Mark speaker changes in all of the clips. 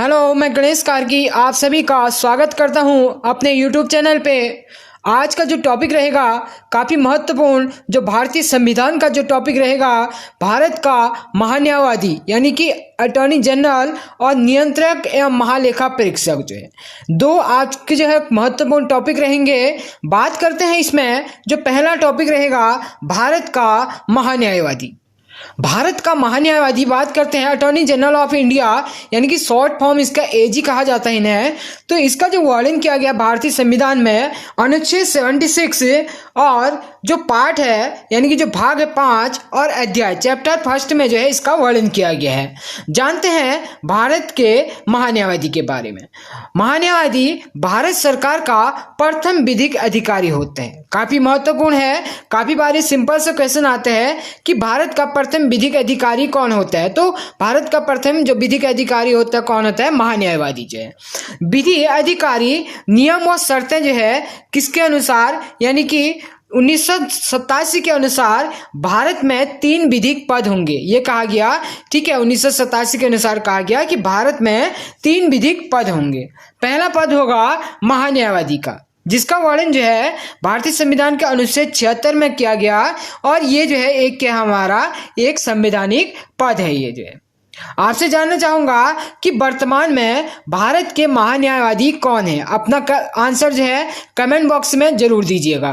Speaker 1: Hello, मैं गणेश कार्की आप सभी का स्वागत करता हूं अपने YouTube चैनल पे। आज का जो टॉपिक रहेगा काफ़ी महत्वपूर्ण, जो भारतीय संविधान का जो टॉपिक रहेगा, भारत का महान्यायवादी यानी कि अटॉर्नी जनरल और नियंत्रक एवं महालेखा परीक्षक जो है, दो आज के जो है महत्वपूर्ण टॉपिक रहेंगे। बात करते हैं इसमें जो पहला टॉपिक रहेगा भारत का महान्यायवादी। भारत का महान्यायवादी बात करते हैं अटॉर्नी जनरल ऑफ इंडिया, यानी कि शॉर्ट फॉर्म इसका एजी कहा जाता है इन्हें। तो इसका जो वर्णन किया गया भारतीय संविधान में अनुच्छेद 76 और जो पार्ट है यानी कि जो भाग है 5 और अध्याय चैप्टर फर्स्ट में जो है इसका वर्णन किया गया है। जानते हैं भारत के महान्यायवादी के बारे में। महान्यायवादी भारत सरकार का प्रथम विधिक अधिकारी होते हैं। काफी महत्वपूर्ण है, काफी बार सिंपल से क्वेश्चन आते हैं कि भारत का प्रथम विधिक अधिकारी कौन होता है। तो भारत का प्रथम जो विधिक अधिकारी होता है कौन होता है? महान्यायवादी जो है। विधि अधिकारी नियम और शर्तें जो है किसके अनुसार, यानी कि 1987 के अनुसार भारत में 3 विधिक पद होंगे, ये कहा गया। ठीक है, 1987 के अनुसार कहा गया कि भारत में 3 विधिक पद होंगे। पहला पद होगा महान्यायवादी का, जिसका वर्णन जो है भारतीय संविधान के अनुच्छेद 76 में किया गया, और ये जो है एक क्या हमारा एक संवैधानिक पद है। ये जो है आपसे जानना चाहूंगा कि वर्तमान में भारत के महान्यायवादी कौन है। अपना आंसर जो है कमेंट बॉक्स में जरूर दीजिएगा।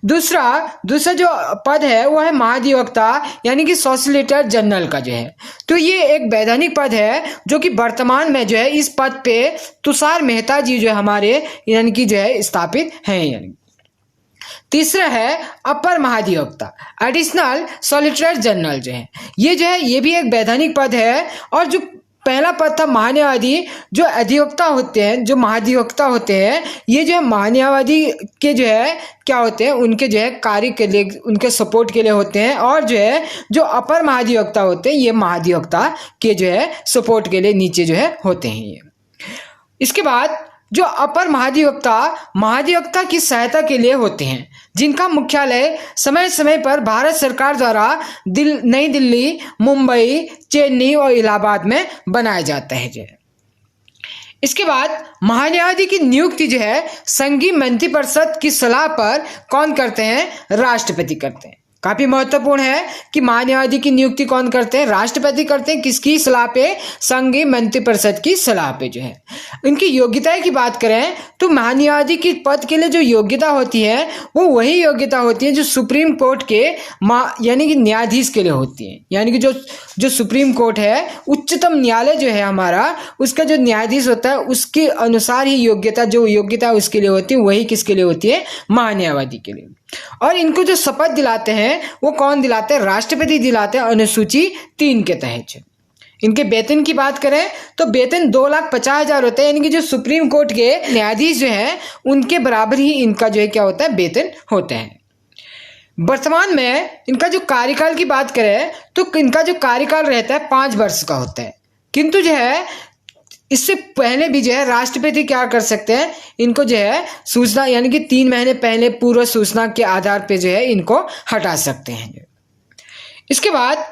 Speaker 1: दूसरा जो पद है वो है महाधिवक्ता यानी कि सॉलिसिटर जनरल का जो है। तो ये एक वैधानिक पद है जो कि वर्तमान में जो है इस पद पे तुषार मेहता जी जो है हमारे यानी कि जो है स्थापित हैं। यानी तीसरा है अपर महाधिवक्ता एडिशनल सॉलिसिटर जनरल जो है, ये जो है ये भी एक वैधानिक पद है। और जो पहला पद था महान्यायवादी, जो अधिवक्ता होते हैं, जो महाधिवक्ता होते हैं, ये जो है महान्यायवादी के जो है क्या होते हैं, उनके जो है कार्य के लिए, उनके सपोर्ट के लिए होते हैं। और जो है जो अपर महाधिवक्ता होते हैं ये महाधिवक्ता के जो है सपोर्ट के लिए नीचे जो है होते हैं ये। इसके बाद जो अपर महाधिवक्ता की सहायता के लिए होते हैं, जिनका मुख्यालय समय समय पर भारत सरकार द्वारा नई दिल्ली, मुंबई, चेन्नई और इलाहाबाद में बनाया जाता है जो है। इसके बाद महान्यायवादी की नियुक्ति जो है संघीय मंत्रिपरिषद की सलाह पर कौन करते हैं? राष्ट्रपति करते हैं। काफी महत्वपूर्ण है कि महान्यायवादी की नियुक्ति कौन करते हैं? राष्ट्रपति करते हैं। किसकी सलाह पे? संघीय मंत्रिपरिषद की सलाह पे जो है। इनकी योग्यता की बात करें तो महान्यायवादी की पद के लिए जो योग्यता होती है वो वही योग्यता होती है जो सुप्रीम कोर्ट के यानी कि न्यायाधीश के लिए होती है। यानी कि जो सुप्रीम कोर्ट है, उच्चतम न्यायालय जो है हमारा, उसका जो न्यायाधीश होता है उसके अनुसार ही योग्यता उसके लिए होती है, वही किसके लिए होती है? महान्यायवादी के लिए। और इनको जो शपथ दिलाते हैं वो कौन दिलाते हैं? राष्ट्रपति दिलाते हैं अनुसूची 3 के तहत। इनके वेतन की बात करें तो वेतन 2,50,000 होता है, यानी कि जो सुप्रीम कोर्ट के न्यायाधीश जो है उनके बराबर ही इनका जो है क्या होता है? वेतन होता है। वर्तमान में इनका जो कार्यकाल की बात करें तो इनका जो कार्यकाल रहता है 5 वर्ष का होता है। किंतु जो है इससे पहले भी जो है राष्ट्रपति क्या कर सकते हैं? इनको जो है सूचना यानी कि 3 महीने पहले पूर्व सूचना के आधार पे जो है इनको हटा सकते हैं। इसके बाद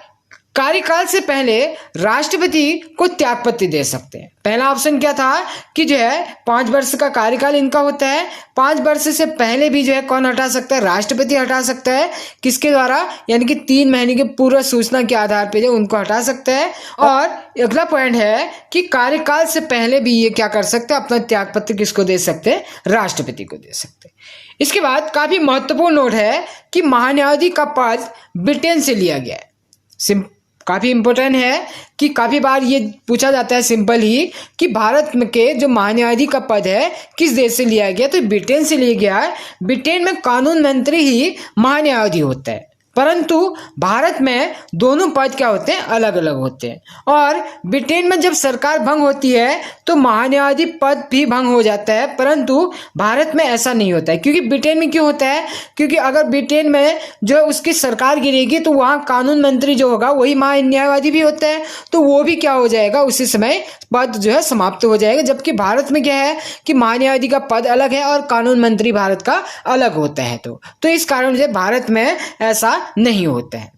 Speaker 1: कार्यकाल से पहले राष्ट्रपति को त्यागपत्र दे सकते हैं। पहला ऑप्शन क्या था कि जो है 5 वर्ष का कार्यकाल इनका होता है, 5 वर्ष से पहले भी जो है कौन हटा सकता है? राष्ट्रपति हटा सकता है। किसके द्वारा? यानी कि 3 महीने के पूर्व सूचना के आधार पे जो उनको हटा सकता है। और अगला पॉइंट है कि कार्यकाल से पहले भी ये क्या कर सकते हैं? अपना त्यागपत्र किसको दे सकते हैं? राष्ट्रपति को दे सकते हैं। इसके बाद काफी महत्वपूर्ण नोट है कि महान्यायवादी का पद ब्रिटेन से लिया गया है। काफी इंपॉर्टेंट है कि काफी बार ये पूछा जाता है सिंपल ही कि भारत में के जो महान्यायवादी का पद है किस देश से लिया गया? तो ब्रिटेन से लिया गया है। ब्रिटेन में कानून मंत्री ही महान्यायवादी होता है, परंतु भारत में दोनों पद क्या होते हैं? अलग अलग होते हैं। और ब्रिटेन में जब सरकार भंग होती है तो महान्यायवादी पद भी भंग हो जाता है, परंतु भारत में ऐसा नहीं होता है। क्योंकि ब्रिटेन में क्यों होता है? क्योंकि अगर ब्रिटेन में जो उसकी सरकार गिरेगी तो वहाँ कानून मंत्री जो होगा वही महान्यायवादी भी होता है, तो वो भी क्या हो जाएगा? उसी समय पद जो है समाप्त हो जाएगा। जबकि भारत में क्या है कि महान्यायवादी का पद अलग है और कानून मंत्री भारत का अलग होता है। तो इस कारण से भारत में ऐसा नहीं होता है।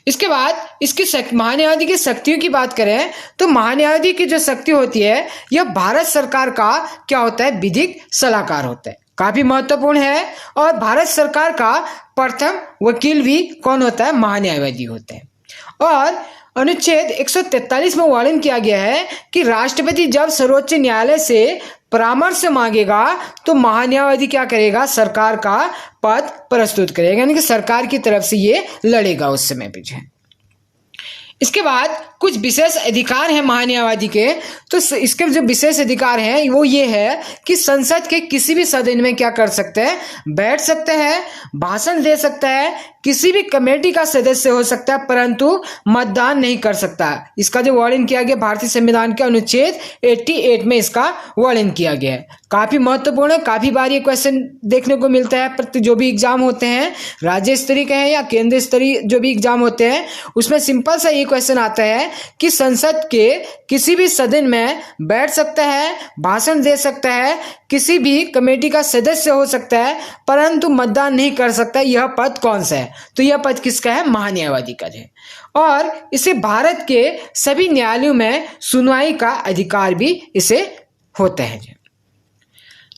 Speaker 1: इसके बाद इसकी महान्यायवादी की शक्तियों की बात करें तो महान्यायवादी की जो शक्ति होती है यह भारत सरकार का क्या होता है, विधिक सलाहकार होता है, काफी महत्वपूर्ण है। और भारत सरकार का प्रथम वकील भी कौन होता है, महान्यायवादी होते हैं। और अनुच्छेद 143 में वर्णन किया गया है कि राष्ट्रपति जब सर्वोच्च न्यायालय से परामर्श मांगेगा तो महान्यायवादी क्या करेगा, सरकार का पद प्रस्तुत करेगा, यानी कि सरकार की तरफ से ये लड़ेगा उस समय पे जो है। इसके बाद कुछ विशेष अधिकार हैं महान्यायवादी के। तो इसके जो विशेष अधिकार हैं वो ये है कि संसद के किसी भी सदन में क्या कर सकते हैं, बैठ सकते हैं, भाषण दे सकता है, किसी भी कमेटी का सदस्य हो सकता है, परंतु मतदान नहीं कर सकता। इसका जो वर्णन किया गया भारतीय संविधान के अनुच्छेद 88 में इसका वर्णन किया गया है। काफी महत्वपूर्ण है, काफी बार ये क्वेश्चन देखने को मिलता है। प्रति जो भी एग्जाम होते हैं, राज्य स्तरीय के हैं या केंद्र स्तरीय जो भी एग्जाम होते हैं, उसमें सिंपल सा ये क्वेश्चन आता है कि संसद के किसी भी सदन में बैठ सकता है, भाषण दे सकता है, किसी भी कमेटी का सदस्य हो सकता है, परंतु मतदान नहीं कर सकता। यह पद कौन सा है, तो यह पद किसका है, महान्यायवादी का है। और इसे भारत के सभी न्यायालयों में सुनवाई का अधिकार भी इसे होता है।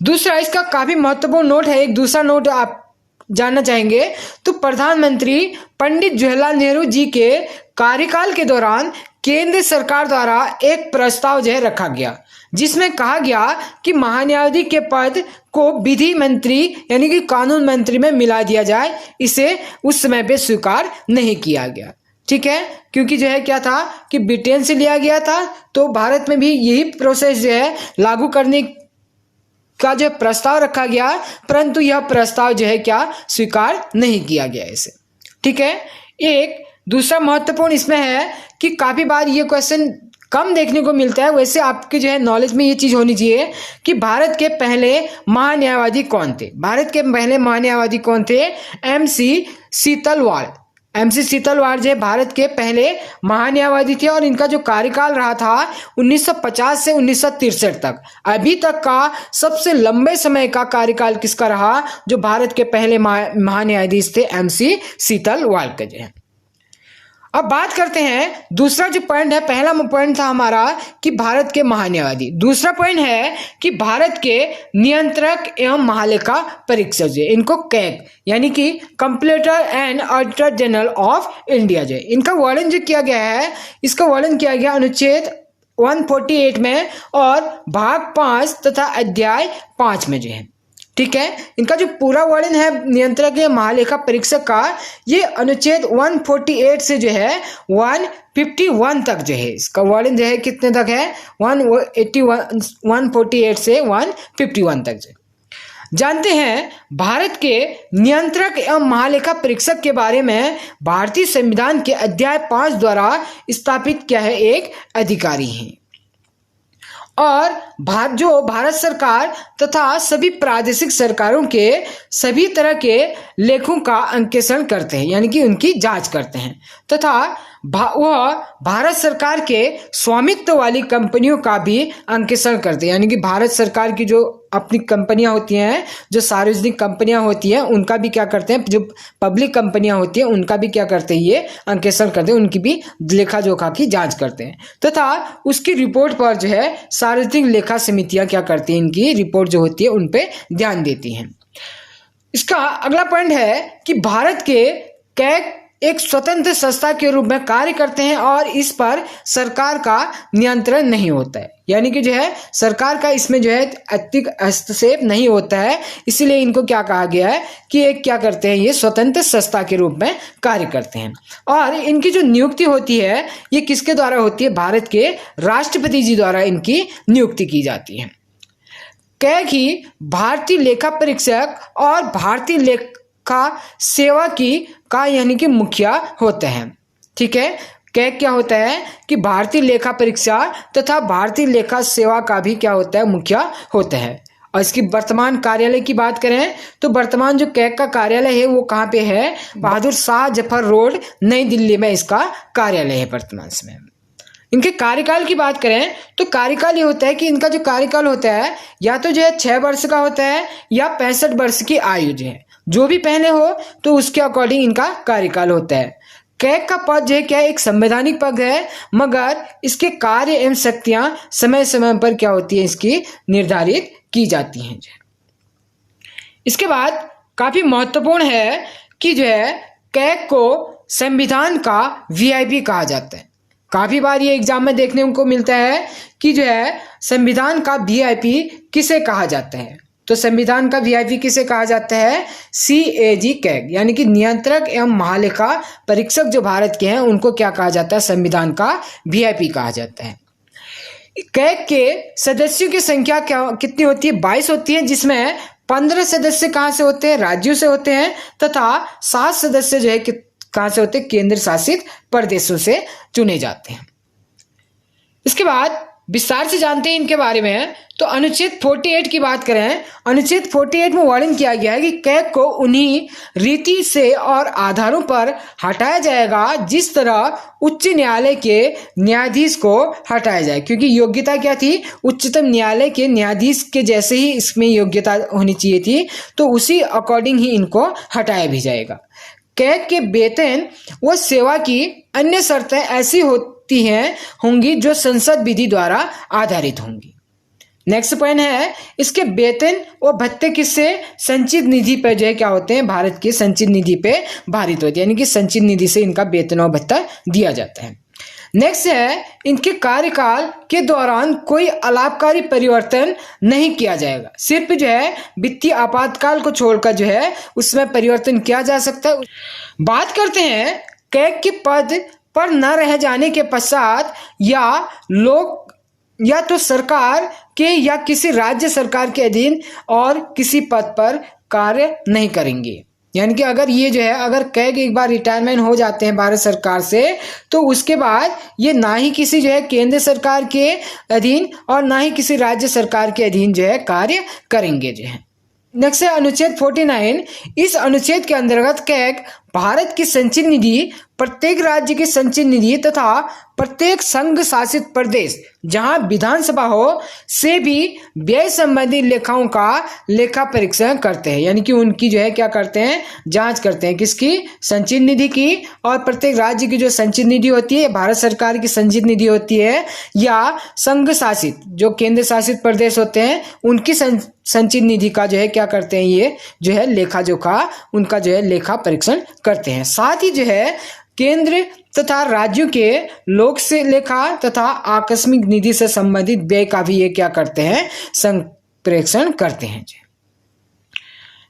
Speaker 1: दूसरा इसका काफी महत्वपूर्ण नोट है, एक दूसरा नोट आप जानना चाहेंगे तो प्रधानमंत्री पंडित जवाहरलाल नेहरू जी के कार्यकाल के दौरान केंद्र सरकार द्वारा एक प्रस्ताव जो है रखा गया, जिसमें कहा गया कि महान्यायवादी के पद को विधि मंत्री यानी कि कानून मंत्री में मिला दिया जाए। इसे उस समय पे स्वीकार नहीं किया गया, ठीक है, क्योंकि जो है क्या था कि ब्रिटेन से लिया गया था, तो भारत में भी यही प्रोसेस जो है लागू करने का जो प्रस्ताव रखा गया, परंतु यह प्रस्ताव जो है क्या स्वीकार नहीं किया गया इसे, ठीक है। एक दूसरा महत्वपूर्ण इसमें है कि काफी बार ये क्वेश्चन कम देखने को मिलता है, वैसे आपके जो है नॉलेज में ये चीज होनी चाहिए कि भारत के पहले महान्यायवादी कौन थे। भारत के पहले महान्यायवादी कौन थे, MC सीतलवाड़। MC सीतलवाड़ जो है भारत के पहले महान्यायवादी थे और इनका जो कार्यकाल रहा था 1950 से 1963 तक। अभी तक का सबसे लंबे समय का कार्यकाल किसका रहा, जो भारत के पहले महान्यायाधीश थे MC सीतलवाड़ का जो है। अब बात करते हैं दूसरा जो पॉइंट है, पहला पॉइंट था हमारा कि भारत के महान्यायवादी, दूसरा पॉइंट है कि भारत के नियंत्रक एवं महालेखा परीक्षक जो इनको कैग यानी कि comptroller and auditor general of India जो इनका वर्णन जो किया गया है, इसका वर्णन किया गया अनुच्छेद 148 में और भाग 5 तथा अध्याय 5 में जो है, ठीक है। इनका जो पूरा वर्णन है नियंत्रक या महालेखा परीक्षक का, ये अनुच्छेद 148 से जो है 151 तक जो है इसका वर्णन जो है कितने तक है 148 से 151 तक जो। जानते हैं भारत के नियंत्रक एवं महालेखा परीक्षक के बारे में भारतीय संविधान के अध्याय 5 द्वारा स्थापित क्या है, एक अधिकारी है और जो भारत सरकार तथा सभी प्रादेशिक सरकारों के सभी तरह के लेखों का अंकेक्षण करते हैं, यानी कि उनकी जांच करते हैं, तथा वह भारत सरकार के स्वामित्व वाली कंपनियों का भी अंकेक्षण करते हैं, यानी कि भारत सरकार की जो अपनी कंपनियां होती हैं, जो सार्वजनिक कंपनियां होती हैं, उनका भी क्या करते हैं, जो पब्लिक कंपनियां होती हैं उनका भी क्या करते हैं, ये अंकेक्षण करते हैं, उनकी भी लेखा जोखा की जांच करते हैं, तथा उसकी रिपोर्ट पर जो है सार्वजनिक लेखा समितियां क्या करती हैं, इनकी रिपोर्ट जो होती है उन पे ध्यान देती हैं। इसका अगला पॉइंट है कि भारत के कैग एक स्वतंत्र संस्था के रूप में कार्य करते हैं और इस पर सरकार का नियंत्रण नहीं होता है, यानी कि जो है सरकार का इसमें जो है अत्यधिक हस्तक्षेप नहीं होता है, इसीलिए इनको क्या कहा गया है कि एक क्या करते हैं, ये स्वतंत्र संस्था के रूप में कार्य करते हैं। और इनकी जो नियुक्ति होती है ये किसके द्वारा होती है, भारत के राष्ट्रपति जी द्वारा इनकी नियुक्ति की जाती है। कैग ही भारतीय लेखा परीक्षक और भारतीय लेखा सेवा का यानी कि मुखिया होते हैं, ठीक है। कैग क्या होता है कि भारतीय लेखा परीक्षा तथा भारतीय लेखा सेवा का भी क्या होता है, मुखिया होता है। और इसकी वर्तमान कार्यालय की बात करें तो वर्तमान जो कैग का कार्यालय है वो कहाँ पे है, बहादुर शाह जफर रोड, नई दिल्ली में इसका कार्यालय है वर्तमान समय। इनके कार्यकाल की बात करें तो कार्यकाल ये होता है कि इनका जो कार्यकाल होता है या तो जो है 6 वर्ष का होता है या 65 वर्ष की आयु जो है, जो भी पहले हो तो उसके अकॉर्डिंग इनका कार्यकाल होता है। कैग का पद जो है क्या एक संवैधानिक पद है, मगर इसके कार्य एवं शक्तियां समय समय पर क्या होती है इसकी निर्धारित की जाती हैं। इसके बाद काफी महत्वपूर्ण है कि जो है कैग को संविधान का वीआईपी कहा जाता है। काफी बार ये एग्जाम में देखने को मिलता है कि जो है संविधान का वीआईपी किसे कहा जाता है। तो संविधान का वीआईपी किसे कहा जाता है? सीएजी कैग, यानी कि नियंत्रक एवं महालेखा परीक्षक जो भारत के हैं उनको क्या कहा जाता है? संविधान का वीआईपी कहा जाता है। कैग के सदस्यों की संख्या कितनी होती है? 22 होती है, जिसमें 15 सदस्य कहाँ से होते हैं? राज्यों से होते हैं, तथा 7 सदस्य जो है कहाँ से होते हैं? केंद्र शासित प्रदेशों से चुने जाते हैं। इसके बाद विस्तार से जानते हैं इनके बारे में। तो अनुच्छेद 48 की बात करें, अनुच्छेद 48 में वर्णन किया गया है कि कैग को उन्हीं रीति से और आधारों पर हटाया जाएगा जिस तरह उच्च न्यायालय के न्यायाधीश को हटाया जाए, क्योंकि योग्यता क्या थी? उच्चतम न्यायालय के न्यायाधीश के जैसे ही इसमें योग्यता होनी चाहिए थी, तो उसी अकॉर्डिंग ही इनको हटाया भी जाएगा। कैग के वेतन व सेवा की अन्य शर्तें ऐसी होंगी जो संसद विधि द्वारा आधारित होंगी। नेक्स्ट पॉइंट है, इसके वेतन और भत्ते किससे? संचित निधि पे जो है क्या होते हैं? भारत की संचित निधि पे भारित होते हैं, यानी कि संचित निधि से इनका वेतन और भत्ता दिया जाता है। नेक्स्ट है, इनके कार्यकाल के दौरान कोई अलाभकारी परिवर्तन नहीं किया जाएगा। सिर्फ जो है वित्तीय आपातकाल को छोड़कर जो है उसमें परिवर्तन किया जा सकता है। बात करते हैं कैग के पद पर न रह जाने के पश्चात या तो सरकार के या किसी राज्य सरकार के अधीन और किसी पद पर कार्य नहीं करेंगे। यानी कि अगर ये जो है अगर कैग एक बार रिटायरमेंट हो जाते हैं भारत सरकार से, तो उसके बाद ये ना ही किसी जो है केंद्र सरकार के अधीन और ना ही किसी राज्य सरकार के अधीन जो है कार्य करेंगे जो है। नेक्स्ट है अनुच्छेद 49। इस अनुच्छेद के अंतर्गत कैग भारत की संचित निधि, प्रत्येक राज्य की संचित निधि तथा प्रत्येक संघ शासित प्रदेश जहां विधानसभा हो से भी व्यय संबंधी लेखाओं का लेखा परीक्षण करते हैं। यानी कि उनकी जो है क्या करते हैं? जांच करते हैं। किसकी? संचित निधि की। और प्रत्येक राज्य की जो संचित निधि होती है, भारत सरकार की संचित निधि होती है, या संघ शासित जो केंद्र शासित प्रदेश होते हैं उनकी संचित निधि का जो है क्या करते हैं? ये जो है लेखा जोखा उनका जो है लेखा परीक्षण करते हैं। साथ ही जो है केंद्र तथा राज्यों के लोक से लेखा तथा आकस्मिक निधि से संबंधित व्यय का भी ये क्या करते हैं? संप्रेषण करते हैं।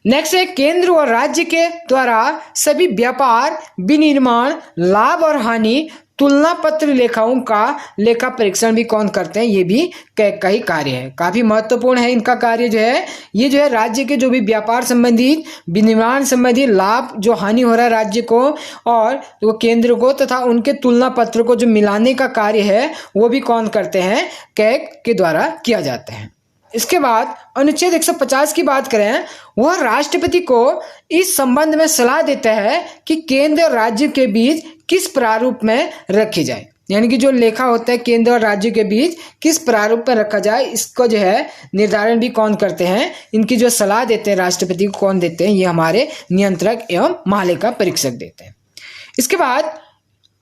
Speaker 1: नेक्स्ट है, केंद्र और राज्य के द्वारा सभी व्यापार, विनिर्माण, लाभ और हानि तुलना पत्र लेखाओं का लेखा परीक्षण भी कौन करते हैं? ये भी कैग का ही कार्य है। काफी महत्वपूर्ण है इनका कार्य जो है। ये जो है राज्य के जो भी व्यापार संबंधित, विनिर्माण संबंधी लाभ जो हानि हो रहा है राज्य को और वो केंद्र को, तथा उनके तुलना पत्र को जो मिलाने का कार्य है वो भी कौन करते हैं? कैग के द्वारा किया जाता है। इसके बाद अनुच्छेद 150 की बात करें, वह राष्ट्रपति को इस संबंध में सलाह देता है कि केंद्र और राज्य के बीच किस प्रारूप में रखी जाए। यानी कि जो लेखा होता है केंद्र और राज्य के बीच किस प्रारूप में रखा जाए, इसको जो है निर्धारण भी कौन करते हैं? इनकी जो सलाह देते हैं राष्ट्रपति को कौन देते हैं? ये हमारे नियंत्रक एवं महालेखा परीक्षक देते हैं। इसके बाद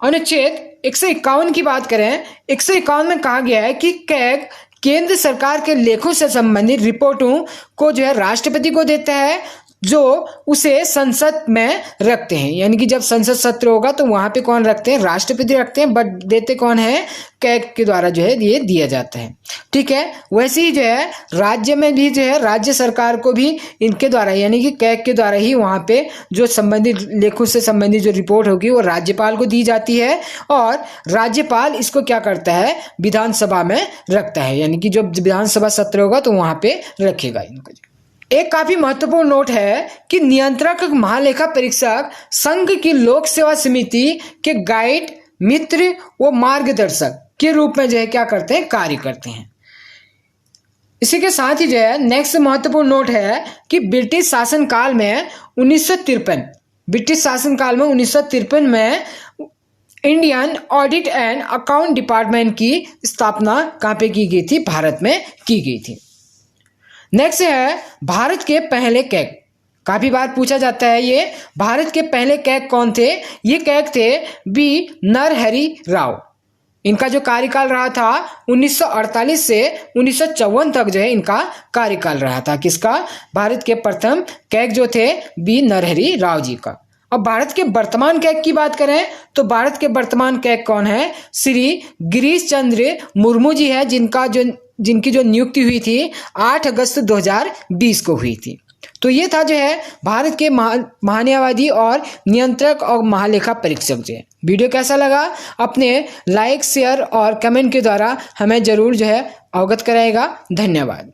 Speaker 1: अनुच्छेद 151 की बात करें, 151 में कहा गया है कि कैग केंद्र सरकार के लेखों से संबंधित रिपोर्टों को जो है राष्ट्रपति को देता है, जो उसे संसद में रखते हैं। यानी कि जब संसद सत्र होगा तो वहां पे कौन रखते हैं? राष्ट्रपति रखते हैं, बट देते कौन है? कैग के द्वारा जो है ये दिया जाता है। ठीक है, वैसे ही जो है राज्य में भी जो है राज्य सरकार को भी इनके द्वारा यानी कि कैग के द्वारा ही वहां पे जो संबंधित लेखों से संबंधित जो रिपोर्ट होगी वो राज्यपाल को दी जाती है, और राज्यपाल इसको क्या करता है? विधानसभा में रखता है। यानी कि जब विधानसभा सत्र होगा तो वहां पे रखेगा इनको। एक काफी महत्वपूर्ण नोट है कि नियंत्रक महालेखा परीक्षक संघ की लोक सेवा समिति के गाइड, मित्र व मार्गदर्शक के रूप में जो है क्या करते हैं? कार्य करते हैं। इसी के साथ ही जो है नेक्स्ट महत्वपूर्ण नोट है कि ब्रिटिश शासनकाल में 1953 में Indian audit and account department की स्थापना कहाँ पे की गई थी? भारत में की गई थी। नेक्स्ट है भारत के पहले कैग। काफी बार पूछा जाता है ये। भारत के पहले कैग कौन थे? ये कैग थे बी नरहरि राव। इनका जो कार्यकाल रहा था 1948 से 1954 तक जो है इनका कार्यकाल रहा था। किसका? भारत के प्रथम कैग जो थे बी नरहरि राव जी का। अब भारत के वर्तमान कैग की बात करें तो भारत के वर्तमान कैग कौन है? श्री गिरीश चंद्र मुर्मू जी है, जिनकी जो नियुक्ति हुई थी 8 अगस्त 2020 को हुई थी। तो ये था जो है भारत के महान्यायवादी और नियंत्रक और महालेखा परीक्षक जो है। वीडियो कैसा लगा अपने लाइक, शेयर और कमेंट के द्वारा हमें जरूर जो है अवगत कराएगा। धन्यवाद।